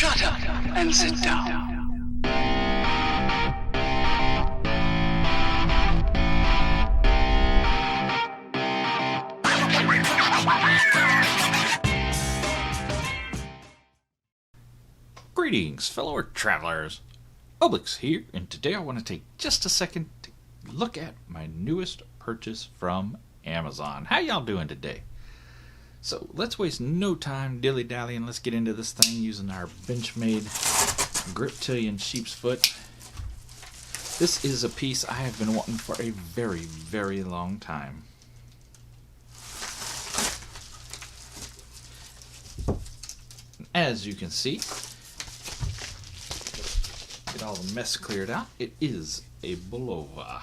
Shut up and sit down. Greetings, fellow travelers. Obelix here, and today I want to take just a second to look at my newest purchase from Amazon. How y'all doing today? So let's waste no time dilly-dally and let's get into this thing using our Benchmade Griptilian sheep's foot. This is a piece I have been wanting for a very, very long time. As you can see, get all the mess cleared out, it is a Bulova.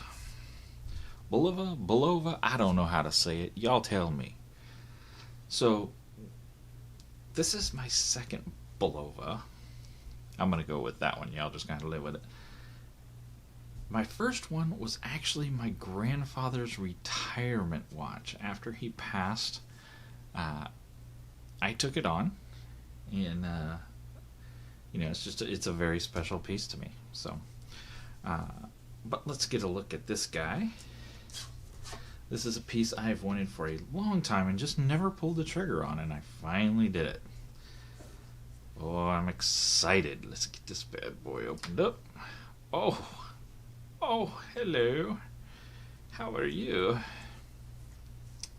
Bulova, I don't know how to say it. Y'all tell me. So, this is my second Bulova. I'm going to go with that one. Y'all just got to live with it. My first one was actually my grandfather's retirement watch. After he passed, I took it on. And, it's a very special piece to me. So, but let's get a look at this guy. This is a piece I've wanted for a long time and just never pulled the trigger on, and I finally did it. Oh, I'm excited. Let's get this bad boy opened up. Oh, hello. How are you?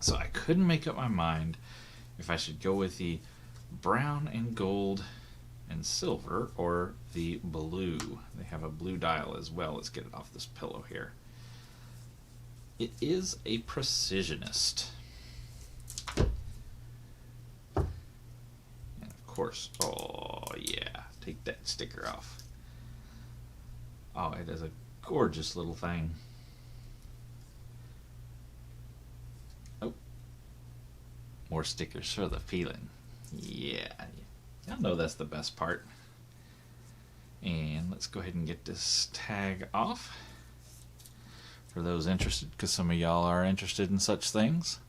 So I couldn't make up my mind if I should go with the brown and gold and silver or the blue. They have a blue dial as well. Let's get it off this pillow here. It is a Precisionist. And of course, oh yeah, take that sticker off. Oh, it is a gorgeous little thing. Oh, more stickers for the feeling. Yeah, y'all know that's the best part. And let's go ahead and get this tag off. For those interested, because some of y'all are interested in such things.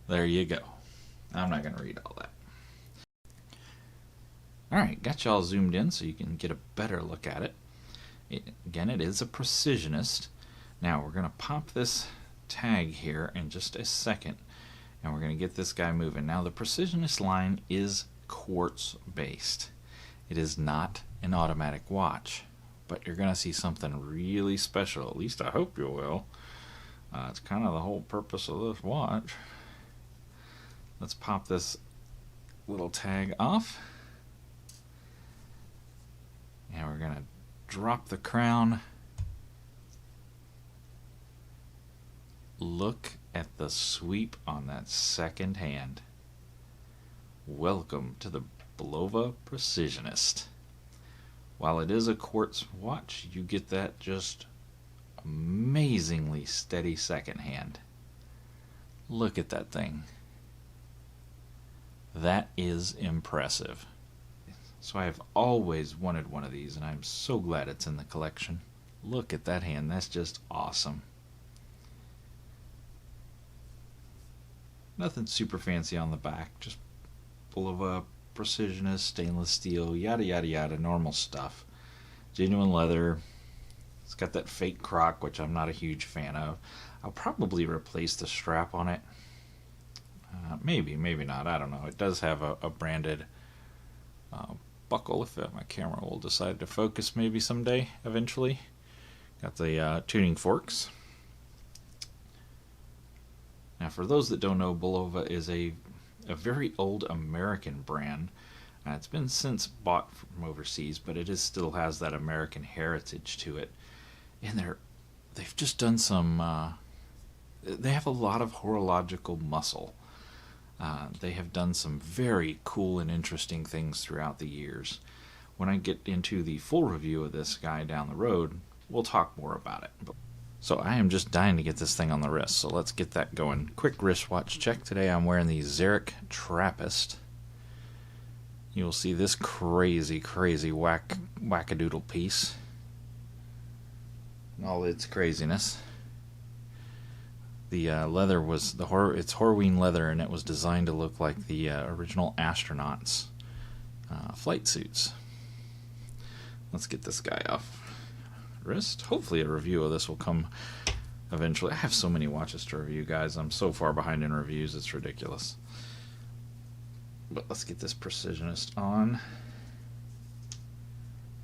There you go. I'm not going to read all that. Alright, got y'all zoomed in so you can get a better look at it. Again, it is a Precisionist. Now, we're going to pop this tag here in just a second. And we're going to get this guy moving. Now, the Precisionist line is quartz based. It is not an automatic watch. But you're going to see something really special. At least I hope you will. It's kind of the whole purpose of this watch. Let's pop this little tag off. And we're going to drop the crown. Look at the sweep on that second hand. Welcome to the Bulova Precisionist. While it is a quartz watch, you get that just amazingly steady second hand. Look at that thing. That is impressive. So I have always wanted one of these, and I'm so glad it's in the collection. Look at that hand. That's just awesome. Nothing super fancy on the back. Just Bulova Precisionist, stainless steel, yada yada yada, normal stuff. Genuine leather. It's got that fake croc, which I'm not a huge fan of. I'll probably replace the strap on it. Maybe not. I don't know. It does have a branded buckle if my camera will decide to focus maybe someday, eventually. Got the tuning forks. Now, for those that don't know, Bulova is a very old American brand. It's been since bought from overseas, but it still has that American heritage to it. And they've just done some. They have a lot of horological muscle. They have done some very cool and interesting things throughout the years. When I get into the full review of this guy down the road, we'll talk more about it. So I am just dying to get this thing on the wrist, so let's get that going. Quick wristwatch check. Today I'm wearing the Xeric Trappist. You'll see this crazy wackadoodle piece. All its craziness. The leather was it's Horween leather, and it was designed to look like the original astronauts flight suits. Let's get this guy off wrist. Hopefully a review of this will come eventually. I have so many watches to review, guys. I'm so far behind in reviews, it's ridiculous. But let's get this Precisionist on.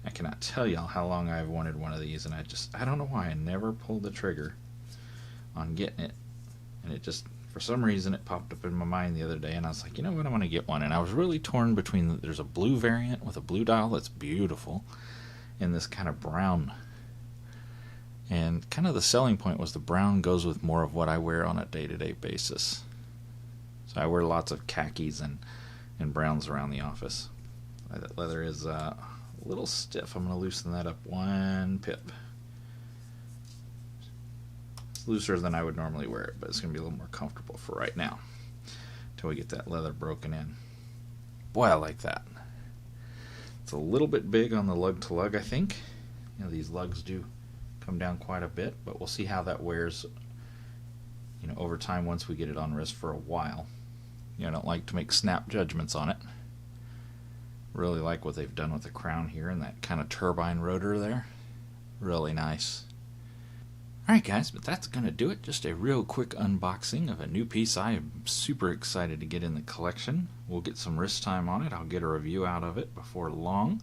I cannot tell y'all how long I've wanted one of these, and I don't know why I never pulled the trigger on getting it. And it just, for some reason, it popped up in my mind the other day, and I was like, you know what, I'm going to get one. And I was really torn between, there's a blue variant with a blue dial that's beautiful, and this kind of brown. And kind of the selling point was the brown goes with more of what I wear on a day-to-day basis. So I wear lots of khakis and browns around the office. That leather is a little stiff. I'm going to loosen that up 1 pip. It's looser than I would normally wear it, but it's going to be a little more comfortable for right now until we get that leather broken in. Boy, I like that. It's a little bit big on the lug to lug, I think. You know, these lugs do come down quite a bit, but we'll see how that wears, you know, over time once we get it on wrist for a while. You know, I don't like to make snap judgments on it. Really like what they've done with the crown here and that kind of turbine rotor there. Really nice. Alright guys, but that's going to do it. Just a real quick unboxing of a new piece I am super excited to get in the collection. We'll get some wrist time on it. I'll get a review out of it before long.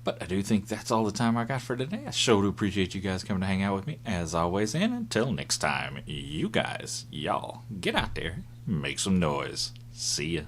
But I do think that's all the time I got for today. I sure do appreciate you guys coming to hang out with me, as always. And until next time, you guys, y'all, get out there, make some noise. See ya.